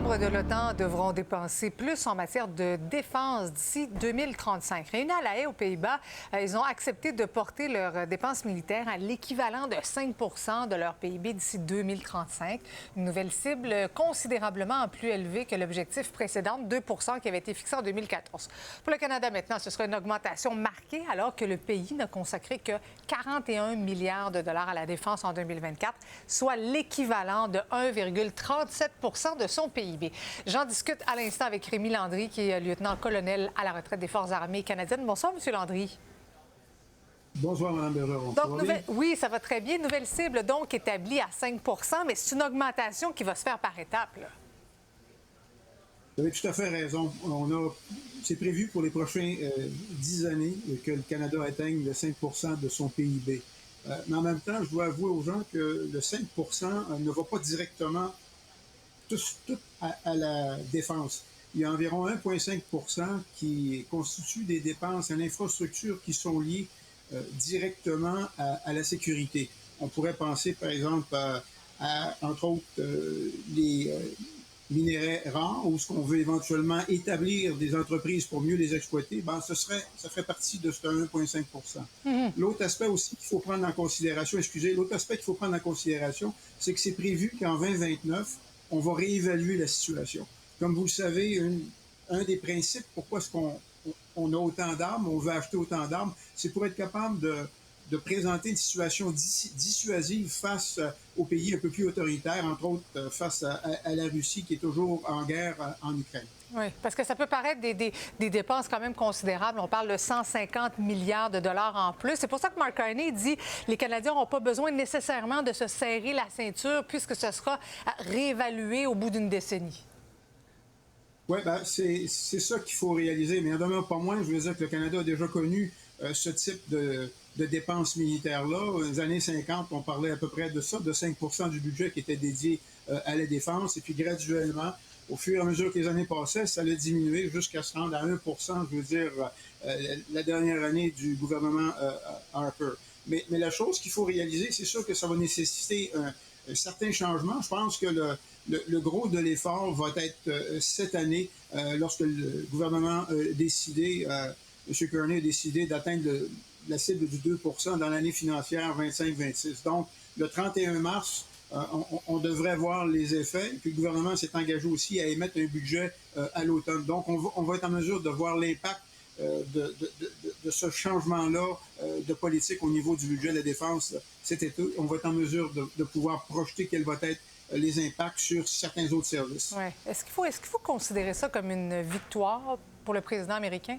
membres de l'OTAN devront dépenser plus en matière de défense d'ici 2035. Réunis à La Haye, aux Pays-Bas, ils ont accepté de porter leurs dépenses militaires à l'équivalent de 5 de leur PIB d'ici 2035. Une nouvelle cible considérablement plus élevée que l'objectif précédent de 2 qui avait été fixé en 2014. Pour le Canada, maintenant, ce sera une augmentation marquée alors que le pays n'a consacré que 41 milliards de dollars à la défense en 2024, soit l'équivalent de 1,37 de son PIB. J'en discute à l'instant avec Rémi Landry, qui est lieutenant-colonel à la retraite des Forces armées canadiennes. Bonsoir, M. Landry. Bonsoir, Mme Bergeron. Oui, ça va très bien. Nouvelle cible, donc, établie à 5 mais c'est une augmentation qui va se faire par étapes, là. Vous avez tout à fait raison. C'est prévu pour les prochaines 10 années que le Canada atteigne le 5 de son PIB. Mais en même temps, je dois avouer aux gens que le 5 ne va pas directement tout à la défense. Il y a environ 1,5 qui constitue des dépenses à l'infrastructure qui sont liées directement à la sécurité. On pourrait penser, par exemple, entre autres, les minéraux rares, où ce qu'on veut éventuellement établir des entreprises pour mieux les exploiter, ça ferait partie de ce 1,5 L'autre aspect aussi qu'il faut prendre en considération, c'est que c'est prévu qu'en 2029, on va réévaluer la situation. Comme vous le savez, un des principes pourquoi est-ce qu'on a autant d'armes, on veut acheter autant d'armes, c'est pour être capable de présenter une situation dissuasive face aux pays un peu plus autoritaires, entre autres face à la Russie qui est toujours en guerre en Ukraine. Oui, parce que ça peut paraître des dépenses quand même considérables. On parle de 150 milliards de dollars en plus. C'est pour ça que Mark Carney dit que les Canadiens n'auront pas besoin nécessairement de se serrer la ceinture puisque ce sera réévalué au bout d'une décennie. Oui, c'est ça qu'il faut réaliser. Mais en demeure pas moins, je veux dire que le Canada a déjà connu ce type de dépenses militaires-là. Dans les années 50, on parlait à peu près de ça, de 5 du budget qui était dédié à la défense. Et puis graduellement, au fur et à mesure que les années passaient, ça allait diminuer jusqu'à se rendre à 1 je veux dire, la dernière année du gouvernement Harper. Mais la chose qu'il faut réaliser, c'est sûr que ça va nécessiter un certain changement. Je pense que le gros de l'effort va être cette année, lorsque le gouvernement a décidé, M. Carney a décidé d'atteindre la cible du 2 dans l'année financière 25-26. Donc, le 31 mars, on devrait voir les effets. Puis le gouvernement s'est engagé aussi à émettre un budget à l'automne. Donc, on va être en mesure de voir l'impact de ce changement-là de politique au niveau du budget de la défense cet été. On va être en mesure de pouvoir projeter quels vont être les impacts sur certains autres services. Ouais. Est-ce qu'il faut considérer ça comme une victoire pour le président américain?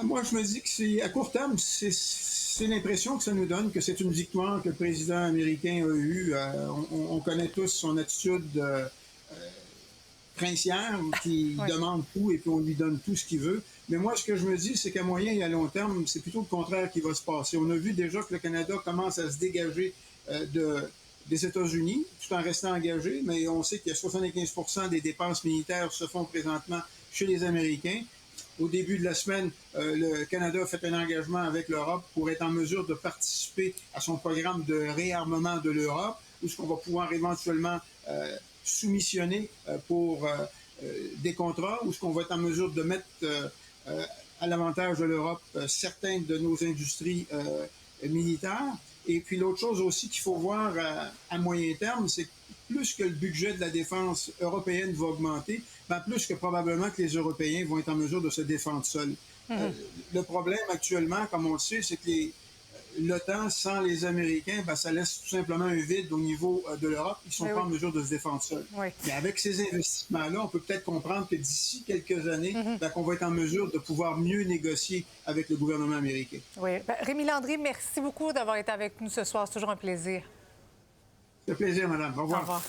Moi, je me dis que à court terme, c'est l'impression que ça nous donne, que c'est une victoire que le président américain a eue. On connaît tous son attitude princière, qui demande tout et puis on lui donne tout ce qu'il veut. Mais moi, ce que je me dis, c'est qu'à moyen et à long terme, c'est plutôt le contraire qui va se passer. On a vu déjà que le Canada commence à se dégager des États-Unis, tout en restant engagé, mais on sait qu'il y a 75 des dépenses militaires se font présentement chez les Américains. Au début de la semaine, le Canada a fait un engagement avec l'Europe pour être en mesure de participer à son programme de réarmement de l'Europe, où ce qu'on va pouvoir éventuellement soumissionner pour des contrats, où ce qu'on va être en mesure de mettre à l'avantage de l'Europe certaines de nos industries militaires. Et puis l'autre chose aussi qu'il faut voir à moyen terme, c'est que plus que le budget de la défense européenne va augmenter, plus que probablement que les Européens vont être en mesure de se défendre seuls. Le problème actuellement, comme on le sait, c'est que l'OTAN, sans les Américains, ça laisse tout simplement un vide au niveau de l'Europe. Ils ne sont pas en mesure de se défendre seuls. Oui. Mais avec ces investissements-là, on peut peut-être comprendre que d'ici quelques années, qu'on va être en mesure de pouvoir mieux négocier avec le gouvernement américain. Oui. Rémi Landry, merci beaucoup d'avoir été avec nous ce soir. C'est toujours un plaisir. C'est un plaisir, madame. Au revoir. Au revoir.